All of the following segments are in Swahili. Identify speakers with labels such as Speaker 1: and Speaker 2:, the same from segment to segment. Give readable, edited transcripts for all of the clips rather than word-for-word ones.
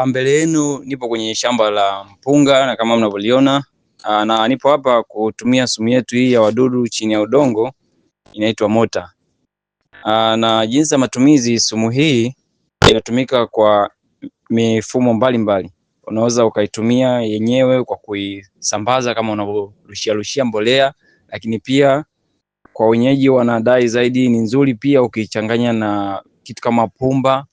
Speaker 1: Mbele yenu nipo kwenye shamba la mpunga na kama mnavyoliona, na nipo hapa kutumia sumu yetu hii ya wadudu chini ya udongo inaitwa Mota. Na jinsi ya matumizi, sumu hii inatumika kwa mifumo mbalimbali. Unaweza ukaitumia yenyewe kwa kuisambaza kama unavyorushia mbolea, lakini pia kwa wenyeji wanadai zaidi ni nzuri pia ukichanganya na kitu kama pumba,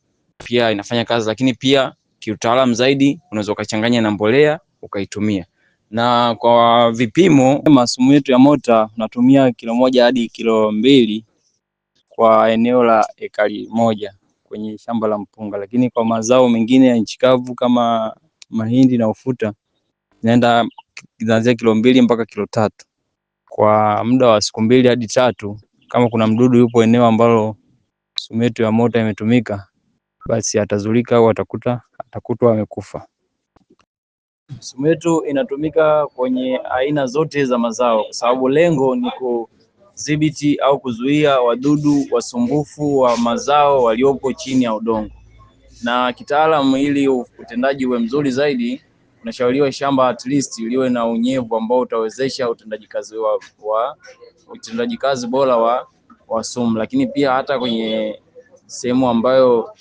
Speaker 1: pia inafanya kazi, lakini pia kiutaalamu zaidi unaweza ukachanganya na mbolea ukaitumia. Na kwa vipimo, sumu yetu ya Mota unatumia kilo 1 hadi kilo 2 kwa eneo la ekari 1 kwenye shamba la mpunga, lakini kwa mazao mengine ya nchi kavu kama mahindi na ufuta inaenda kuanzia kilo 2 mpaka kilo 3 kwa muda wa siku 2 hadi 3. Kama kuna mdudu yupo eneo ambalo sumu yetu ya Mota imetumika, basi atazulika au atakutwa amekufa. Sumu yetu inatumika kwenye aina zote za mazao, kwa sababu lengo ni kudhibiti au kuzuia wadudu wasumbufu wa mazao waliopo chini ya udongo. Na kitaalamu, ili utendaji uwe mzuri zaidi, unashauriwa shamba at least liwe na unyevu ambao utawezesha utendaji kazi bora wa sumu. Lakini pia hata kwenye sehemu ambayo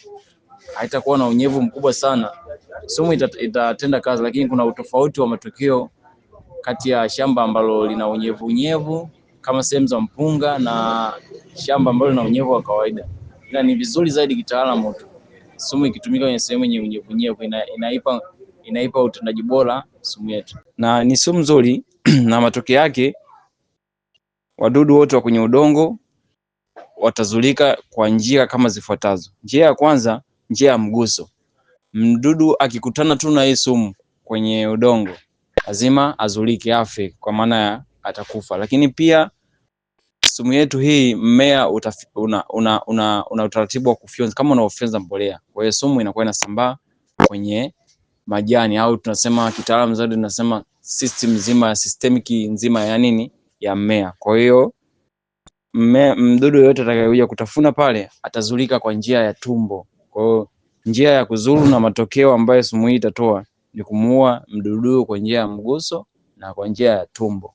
Speaker 1: haitakuwa na unyevu mkubwa sana, sumu itatenda kazi, lakini kuna utofauti wa matokeo kati ya shamba ambalo lina unyevu kama sehemu za mpunga na shamba ambalo lina unyevu wa kawaida. Ila ni vizuri zaidi kitaalamu sumu ikitumika kwenye sehemu yenye unyevu, inaipa utendaji bora sumu yetu. Na ni sumu nzuri na matokeo yake wadudu wote wa kwenye udongo watazulika kwa njia kama zifuatazo. Njia ya kwanza, njia ya mguso. Mdudu akikutana tu na hii sumu kwenye udongo lazima azulike, afe, kwa maana ya atakufa. Lakini pia sumu yetu hii, mmea una utaratibu wa kufyonza kama unaofyonza mbolea. Kwa hiyo sumu inakuwa inasambaa kwenye majani, au tunasema kitaalamu zaidi tunasema systemic nzima ya nini, ya mmea. Kwa hiyo mdudu yoyote atakayekuja kutafuna pale atazulika kwa njia ya tumbo. Kwa hiyo njia ya kuzuru na matokeo ambayo sumu hii itatoa ni kumuua mdudu kwa njia ya mguso na kwa njia ya tumbo.